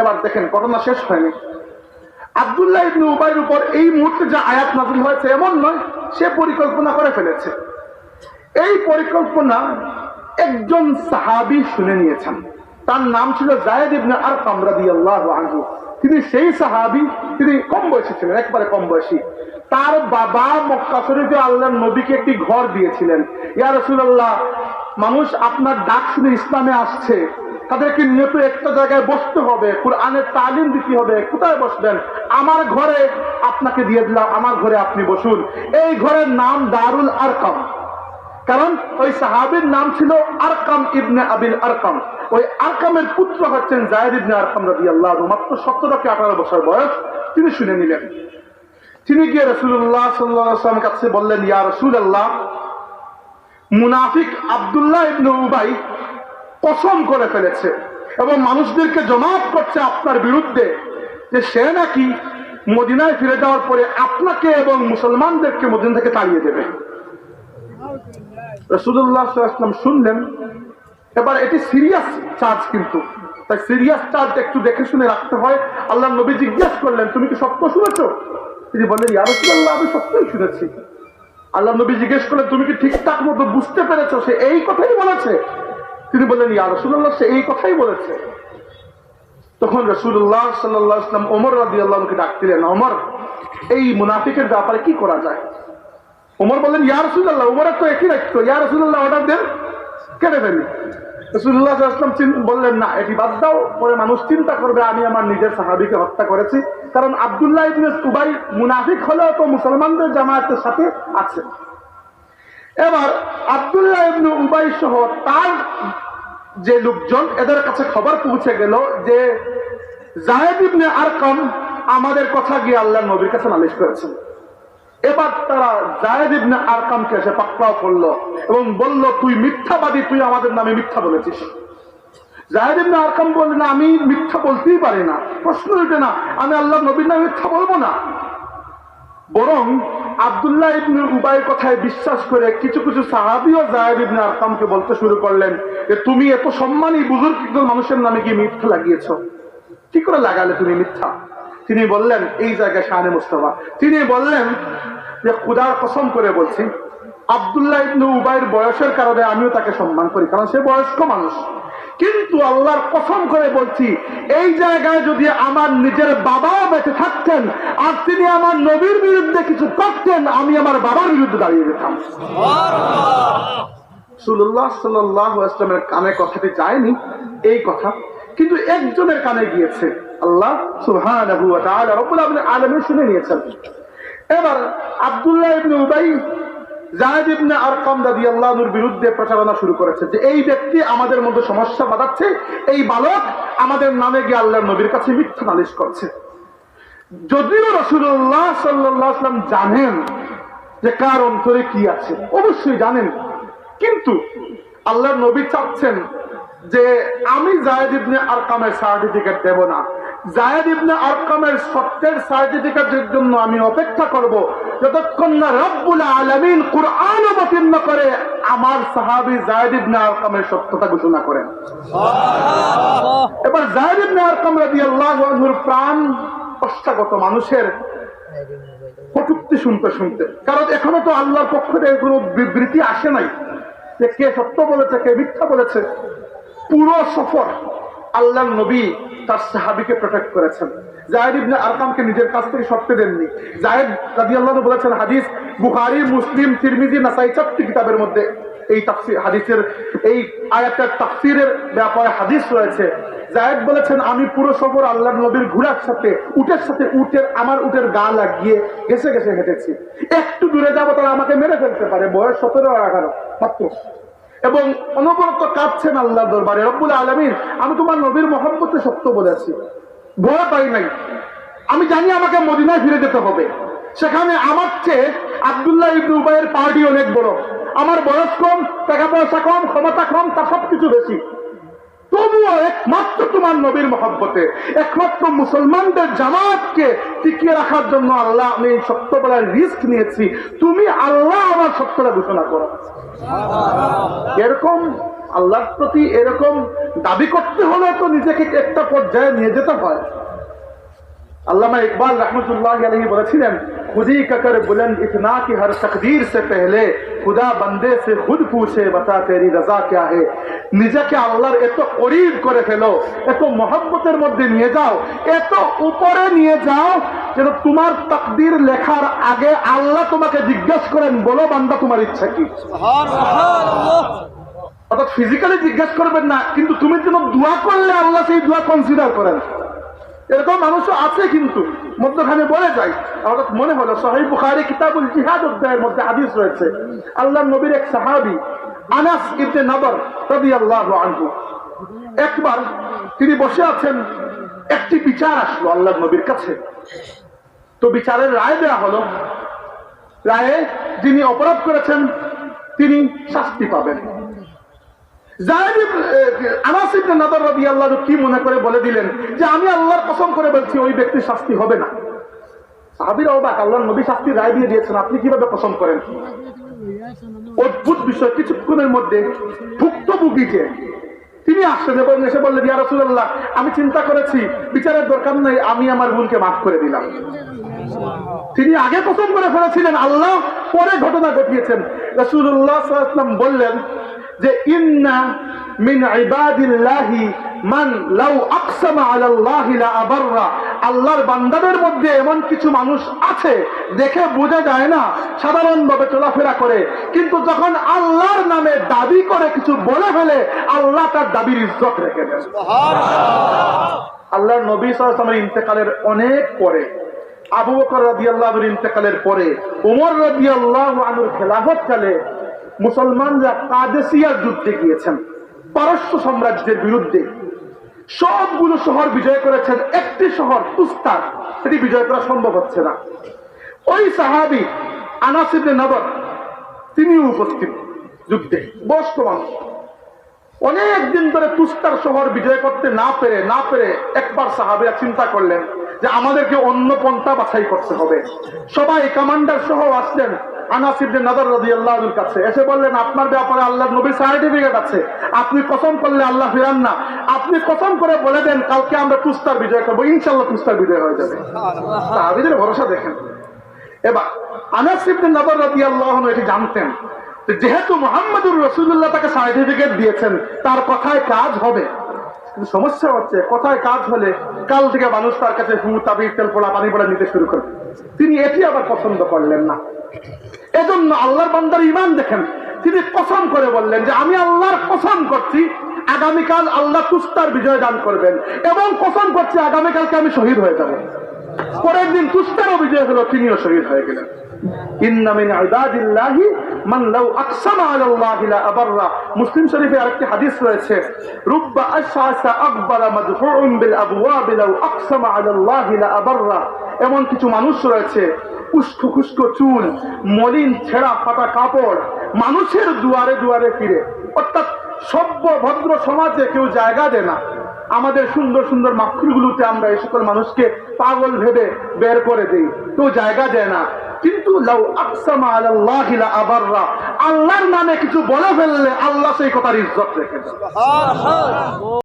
এবার দেখেন, ঘটনা শেষ হয়নি। আব্দুল্লাহ ইবনে উবাইর উপর এই মুহূর্তে যে আয়াত নাযিল হয়েছে এমন নয়, সে পরিকল্পনা করে ফেলেছে। এই পরিকল্পনা একজন সাহাবী শুনে নিয়েছেন, তার নাম ছিল যায়েদ ইবনে আরকাম রাদিয়াল্লাহু আনহু। তিনি সেই সাহাবী, তিনি কম বয়সী ছিলেন, একবারে কম বয়সী। তার বাবা মক্কা শরীফে আল্লাহর নবীকে একটি ঘর দিয়েছিলেন। ইয়া রাসূলুল্লাহ, মানুষ আপনার ডাক শুনে ইসলামে আসছে, তাদেরকে নিয়ত একটা জায়গায় বসতে হবে, কুরআনের তালিম দিতে হবে। কোথায় বসবেন? আমার ঘরে আপনাকে দিয়ে দিলাম, আমার ঘরে আপনি বসুন। এই ঘরের নাম দারুল আরকাম, কারণ ওই সাহাবীর নাম ছিল আরকাম ইবনে আবিল আরকাম। ওই আরকামের পুত্র হচ্ছেন যায়েদ ইবনে আরকাম রাদিয়াল্লাহু আনহু। মাত্র 17 থেকে 18 বছর বয়স। তিনি শুনে নিলেন। তিনি গিয়ে রাসূলুল্লাহ সাল্লাল্লাহু আলাইহি ওয়াসাল্লামের কাছে বললেন, ইয়া রাসূলুল্লাহ, মুনাফিক আব্দুল্লাহ ইবনে উবাই কসম করে ফেলেছে এবং মানুষদেরকে জমায়েত করছে আপনার বিরুদ্ধে যে সে নাকি মদিনায় ফিরে যাওয়ার পরে আপনাকে এবং মুসলমানদেরকে মদিনা থেকে তাড়িয়ে দেবে। রাসূলুল্লাহ সাল্লাল্লাহু আলাইহি ওয়াসাল্লাম শুনলেন। এবার এটি সিরিয়াস চার্জ, কিন্তু তাই সিরিয়াস চার্জ একটু দেখে শুনে রাখতে হয়। আল্লাহর নবী জিজ্ঞেস করলেন, তুমি কি সত্য শুনেছো? তিনি বললেন, ইয়া রাসূলুল্লাহ, আমি সত্যই শুনেছি। আল্লাহর নবী জিজ্ঞেস করলেন, তুমি কি ঠিকঠাক মতো বুঝতে পেরেছো সে এই কথাই বলেছে? তিনি বললেন, ইয়া রাসূলুল্লাহ, সে এই কথাই বলেছে। তখন রাসূলুল্লাহ সাল্লাল্লাহু আলাইহি ওয়াসাল্লাম ওমর রাদিয়াল্লাহু আনহুকে ডাক দিলেন, ওমর, এই মুনাফিকের ব্যাপারে কি করা যায়? ওমর বললেন, ইয়া রাসূলুল্লাহ, ওমরের তো একই দায়িত্ব, ইয়া রাসূলুল্লাহ, অর্ডার দেন, কেটে ফেলি। রাসূলুল্লাহ সাল্লাল্লাহু আলাইহি ওয়াসাল্লাম বললেন, না, এটি বাদ দাও, পরে মানুষ চিন্তা করবে আমি আমার নিজের সাহাবীকে হত্যা করেছি। কারণ আব্দুল্লাহ ইবনে উবাই মুনাফিক হলেও তো মুসলমানদের জামায়াতের সাথে আছে। এবার আব্দুল্লাহ ইবনে উবাই সহ তার যে লোকজন, এদের কাছে খবর পৌঁছে গেল যে যায়েদ ইবনে আরকাম আমাদের কথা গিয়ে আল্লাহর নবীর কাছে নালিশ করেছেন। এবার তারা যায়েদ ইবনে আরকামকে এসে পাকড়াও করলো এবং বলল, তুই মিথ্যাবাদী, তুই আমাদের নামে মিথ্যা বলেছিস। যায়েদ ইবনে আরকাম বললেন, আমি মিথ্যা বলতেই পারি না, প্রশ্ন ওঠে না, আমি আল্লাহর নবীর নামে মিথ্যা বলবো না। বরং আব্দুল্লাহ ইবনে উবাইয়ের কথায় বিশ্বাস করে কিছু কিছু সাহাবীও যায়েদ ইবনে আরকামকে বলতে শুরু করলেন যে, তুমি এত সম্মানী বুজুর্গ একজন মানুষের নামে কি মিথ্যা লাগিয়েছো? কি করে লাগালে তুমি মিথ্যা? তিনি বললেন, এই জায়গায় শানে মুস্তাফা, তিনি বললেন যে, খুদার কসম করে বলছি, আব্দুল্লাহ ইবনে উবাইয়ের বয়সের কারণে আমিও তাকে সম্মান করি, কারণ সে বয়স্ক মানুষ। কিন্তু আল্লাহর কসম করে বলছি, এই জায়গায় যদি আমার নিজের বাবাও বেঁচে থাকতেন আর তিনি আমার নবীর বিরুদ্ধে কিছু করতেন, আমি আমার বাবার বিরুদ্ধে দাঁড়িয়ে যেতাম। রাসূলুল্লাহ সাল্লাল্লাহু আলাইহি ওয়াসাল্লামের কানে কথাটি যায়নি এই কথা, কিন্তু একজনের কানে গিয়েছে। আল্লাহ সুবহানাহু ওয়া তাআলা রব্বুল আলামিন শুনে নিয়েছেন। এবার আব্দুল্লাহ ইবনে উবাই যায়েদ ইবনে আরকাম রাদিয়াল্লাহু আনহুর বিরুদ্ধে প্রচারণা শুরু করেছে যে এই ব্যক্তি আমাদের মধ্যে সমস্যা বাঁধাচ্ছে, এই বালক আমাদের নামে গিয়ে আল্লাহর নবীর কাছে মিথ্যা নালিশ করছে। যদিও রাসূলুল্লাহ সাল্লাল্লাহু আলাইহি ওয়াসাল্লাম জানেন যে কার অন্তরে কি আছে, অবশ্যই জানেন, কিন্তু আল্লাহর নবী চাচ্ছেন যে আমি যায়েদ ইবনে আরকামের সার্টিফিকেট দেব না, যায়েদ ইবনে আরকামের সত্যের সার্টিফিকেটের জন্য আমি অপেক্ষা করব যতক্ষণ না রব্বুল আলামিন কুরআন অবতীর্ণ করে আমার সাহাবী যায়েদ ইবনে আরকামের সত্যতা ঘোষণা করেন। সুবহানাল্লাহ। এবার যায়েদ ইবনে আরকাম রাদিয়াল্লাহু আনহুর প্রাণ পশ্চাগত মানুষের কটূক্তি শুনতে শুনতে, কারণ এখনো তো আল্লাহর পক্ষ থেকে কোনো বিবৃতি আসে নাই যে কে সত্য বলেছে কে মিথ্যা বলেছে। পুরো সফর আল্লাহর নবী তার সাহাবীকে প্রোটেক্ট করেছেন। যায়েদ ইবনে আরকামকে নিজের কাছ থেকে সরতে দেননি। যায়েদ রাদিয়াল্লাহু আনহু বলেছেন, হাদিস বুখারী, মুসলিম, তিরমিজি, নাসাঈ 4টি কিতাবের মধ্যে এই তাফসীর হাদিসের এই আয়াতের তাফসীরের ব্যাপারে হাদিস রয়েছে। যায়েদ বলেছেন, আমি পুরো সফর আল্লাহর নবীর ঘোড়ার সাথে উটের সাথে আমার উটের গা লাগিয়ে ঘেসে ঘেসে হেঁটেছি। একটু দূরে যাবো তারা আমাকে মেরে ফেলতে পারে, বয়স 17-18 মাত্র, এবং অনবরত কাঁদছেন আল্লাহর দরবারে, রব্বুল আলামিন আমি তোমার নবীর মহব্বতে সত্য বলেছি, ভয় পাই নাই, আমি জানি আমাকে মদিনায় ফিরে যেতে হবে, সেখানে আমার চেয়ে আব্দুল্লাহ ইবনে উবাইয়ের পার্টি অনেক বড়, আমার বয়স কম, টাকা পয়সা কম, ক্ষমতা কম, তার সবকিছু বেশি, তবুও একমাত্র তোমার নবীর মহব্বতে, একমাত্র মুসলমানদের জামাতকে টিকিয়ে রাখার জন্য আল্লাহ আমি সত্য বলার রিস্ক নিয়েছি, তুমি আল্লাহ আমার সত্যটা ঘোষণা করো। এরকম আল্লাহর প্রতি এরকম দাবি করতে হলে তো নিজেকে একটা পর্যায়ে নিয়ে যেতে হয়। আল্লামা ইকবাল रहमतुल्लाह अलैहि বলেছিলেন, खुदी का कर बुलंद इतना कि हर तकदीर से पहले खुदा बंदे से खुद पूछे बता तेरी रजा क्या है। নিজেকে আল্লাহর এত করিব করে ফেলো, এত মহব্বতের মধ্যে নিয়ে যাও, এত উপরে নিয়ে যাও যেন তোমার তাকদীর লেখার আগে আল্লাহ তোমাকে জিজ্ঞাসা করেন, বলো বান্দা তোমার ইচ্ছা কি। সুবহানাল্লাহ। অর্থাৎ ফিজিক্যালি জিজ্ঞাসা করবেন না, কিন্তু তুমি যেন দোয়া করলে আল্লাহ সেই দোয়া কনসিডার করেন। এরকম মানুষও আছে, কিন্তু মধ্যখানে বলে যায়। আমার মনে হলো সহিহ বুখারী কিতাবুল জিহাদ অধ্যায়ের মধ্যে হাদিস রয়েছে, আল্লাহর নবীর এক সাহাবী আনাস ইবনে নবর রাদিয়াল্লাহু আনহু, একবার তিনি বসে আছেন, একটি বিচার আসলো আল্লাহর নবীর কাছে। তো বিচারের রায় দেওয়া হলো, রায়ে যিনি অপরাধ করেছেন তিনি শাস্তি পাবেন। আনাস ইবনে নবর রাদিয়াল্লাহু আনহু কি মনে করে বলে দিলেন যে আমি আল্লাহর কসম করে বলছি ওই ব্যক্তির শাস্তি হবে না। সাহাবীরা অবাক, আল্লাহর নবী শাস্তির রায় দিয়ে দিয়েছেন, আপনি কিভাবে কসম করেন? অদ্ভুত বিষয়। কিছুক্ষণের মধ্যে ভুক্তভোগীকে তিনি আসলেন এবং এসে বললেন, ইয়া রাসূলুল্লাহ, আমি চিন্তা করেছি বিচারের দরকার নেই, আমি আমার ভুলকে মাফ করে দিলাম। তিনি আগে কসম করে ফেলেছিলেন, আল্লাহ পরে ঘটনা ঘটিয়েছেন। রাসূলুল্লাহ সাল্লাল্লাহু আলাইহি ওয়াসাল্লাম বললেন যে ইন্না মিন ইবাদিল্লাহি মান লাউ আকসামা আলাল্লাহি লা আবাররা। আল্লাহর বান্দাদের মধ্যে এমন কিছু মানুষ আছে, দেখে বোঝা যায় না, সাধারণভাবে চলাফেরা করে, কিন্তু যখন আল্লাহর নামে দাবি করে কিছু বলে ফেলে, আল্লাহ তার দাবির ইজ্জত রেখে দেন। সুবহানাল্লাহ। আল্লাহর নবী সাল্লাল্লাহু আলাইহি ওয়াসাল্লামের ইন্তেকালের অনেক পরে, আবু বকর রাদিয়াল্লাহু আনহুর ইন্তেকালের পরে, ওমর রাদিয়াল্লাহু আনহুর খেলাফত কালে মুসলমানরা কাদেসিয়ার যুদ্ধে গিয়েছেন, পারস্য সাম্রাজ্যের বিরুদ্ধে। সবগুলো শহর বিজয় করেছেন, একটি শহর তুস্তার, সেটি বিজয় করা সম্ভব হচ্ছে না। ওই সাহাবী আনাস ইবনে নবর তিনি উপস্থিত যুদ্ধে, বয়স্ক মানুষ। অনেক দিন ধরে তুস্তার শহর বিজয় করতে না পেরে একবার সাহাবীরা চিন্তা করলেন যে আমাদেরকে অন্য পন্থা বাছাই করতে হবে। সবাই কমান্ডার সহ আসলেন আনাস ইবনে নবর রাদিয়াল্লাহু আনহুর কাছে, এসে বললেন, আপনার ব্যাপারে আল্লাহর নবীর সার্টিফিকেট আছে, আপনি কসম করলে আল্লাহ ফিরান না, আপনি কসম করে বলে দেন কালকে আমরা তুস্তার বিজয় করবো, ইনশাআল্লাহ তুস্তার বিজয় হয়ে যাবে। সাহাবীদের ভরসা দেখেন। এবার আনাস ইবনে নবর রাদিয়াল্লাহু আনহু এটি জানতেন, যেহেতু মুহাম্মদুর রাসূলুল্লাহ তাকে সার্টিফিকেট দিয়েছেন, তার কথায় কাজ হবে। কিন্তু সমস্যা হচ্ছে, কথায় কাজ হলে কাল থেকে মানুষ তার কাছে ফু, তাবিজ, তেল পোড়া, পানি পোড়া নিতে শুরু করবে। তিনি এটি আবার পছন্দ করলেন না। এজন্য আল্লাহর বান্দার ঈমান দেখেন, তিনি কসম করে বললেন যে আমি আল্লাহর কসম করছি আগামীকাল আল্লাহ তুস্তার বিজয় দান করবেন, এবং কসম করছি আগামীকালকে আমি শহীদ হয়ে যাব। পরের দিন তুস্তারও বিজয় হলো, তিনিও শহীদ হয়ে গেলেন। ইন্না মিন ইবাদিল্লাহি মান লাউ আকসামা আলাল্লাহি লা আবাররা। মুসলিম শরীফে আরেকটি হাদিস রয়েছে, রুব্বা আশআসা আকবারা মাদফুউন বিল আবওয়াব লাউ আকসামা আলাল্লাহি লা আবাররা। এমন কিছু মানুষ রয়েছে, উস্কো খুস্কো চুল, মলিন ছেঁড়া ফাটা কাপড়, মানুষের দুয়ারে দুয়ারে ফিরে। অর্থাৎ সভ্য ভদ্র সমাজে কেউ জায়গা দেয় না। আমাদের সুন্দর সুন্দর মাহফিলগুলোতে আমরা এই সকল মানুষকে পাগল ভেবে বের করে দেই, কেউ জায়গা দেয় না। কিন্তু লাউ আকসামা আলাল্লাহি লা আবাররা, আল্লাহর নামে কিছু বলে ফেললে আল্লাহ সেই কথার ইজ্জত রেখে দেন। সুবহানাল্লাহ।